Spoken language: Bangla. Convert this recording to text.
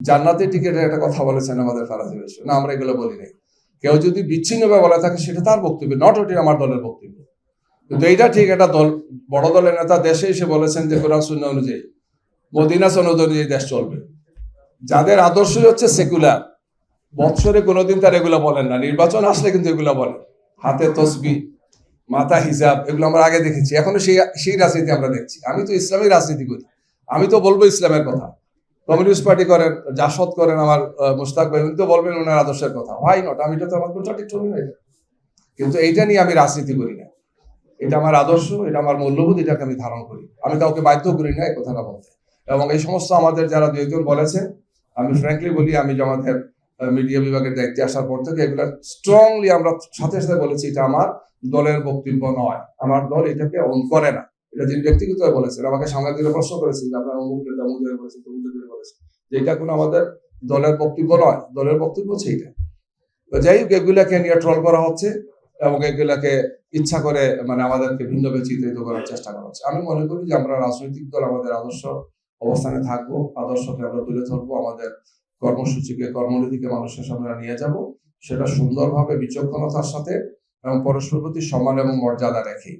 জান্নাতি টিকেটের একটা কথা বলেছেন আমাদের ফারাজি ভাই, না আমরা এগুলো বলি নাই। কেউ যদি বিচ্ছিন্নভাবে বলে থাকে সেটা তার বক্তব্য, নট ওটি আমার দলের বক্তব্য। কিন্তু এইটা ঠিক, একটা দল, বড় দলের নেতা দেশে এসে বলেছেন যে কোরআন সুন্নাহ অনুযায়ী, মদিনা সনদ অনুযায়ী দেশ চলবে। যাদের আদর্শই হচ্ছে সেকুলার, বৎসরে কোনোদিন তার এগুলো বলেন না, নির্বাচন আসলে কিন্তু এগুলো বলেন। হাতে তসবি, মাথা হিজাব, এগুলো আমরা আগে দেখেছি, এখনো সেই রাজনীতি আমরা দেখছি। আমি তো ইসলামী রাজনীতি করি, আমি তো বলবো ইসলামের কথা। কমিউনিস্ট পার্টি করেন, জাসদ করেন আমার মুস্তাক ভাই, উনি তো বলবেন ওনার আদর্শের কথা, হোয়াই নট, আমি তো আমার কন্ট্রাডিক্ট চলি না এটা। কিন্তু এইটা নিয়ে আমি রাজনীতি করি না, এটা আমার আদর্শ, এটা আমার মূল্যবোধ, এটাকে আমি ধারণ করি। আমি কাউকে বাধ্য করি না এই কথাটা বলতে। এবং এই সমস্ত আমাদের যারা দুই একজন বলেছেন, আমি ফ্র্যাঙ্কলি বলি, আমি আমাদের মিডিয়া বিভাগের দায়িত্বে আসার পর থেকে এগুলা স্ট্রংলি আমরা সাথে সাথে বলেছি, এটা আমার দলের বক্তব্য নয়, আমার দল এটাকে অন করে না। এটা যিনি ব্যক্তিগতভাবে বলেছেন, আমাকে সাংবাদিকরা প্রশ্ন করেছেন যে আপনারা অমুক নেতা অমুক জায়গায় বলেছেন, তমুক জায়গায় বলেছেন, যে এটা কোনো আমাদের দলের বক্তব্য নয়, দলের বক্তব্য হচ্ছে এইটা। তো যাই হোক, এগুলাকে নিয়ে ট্রল করা হচ্ছে এবং এগুলাকে ইচ্ছা করে মানে আমাদেরকে ভিন্নভাবে চিত্রিত করার চেষ্টা করা হচ্ছে। আমি মনে করি যে আমরা রাজনৈতিক দল আমাদের আদর্শ অবস্থানে থাকবো, আদর্শকে আমরা তুলে ধরবো, আমাদের কর্মসূচিকে, কর্মনীতিকে মানুষের সামনে নিয়ে যাব, সেটা সুন্দরভাবে বিচক্ষণতার সাথে এবং পরস্পর প্রতি সম্মান এবং মর্যাদা রেখেই।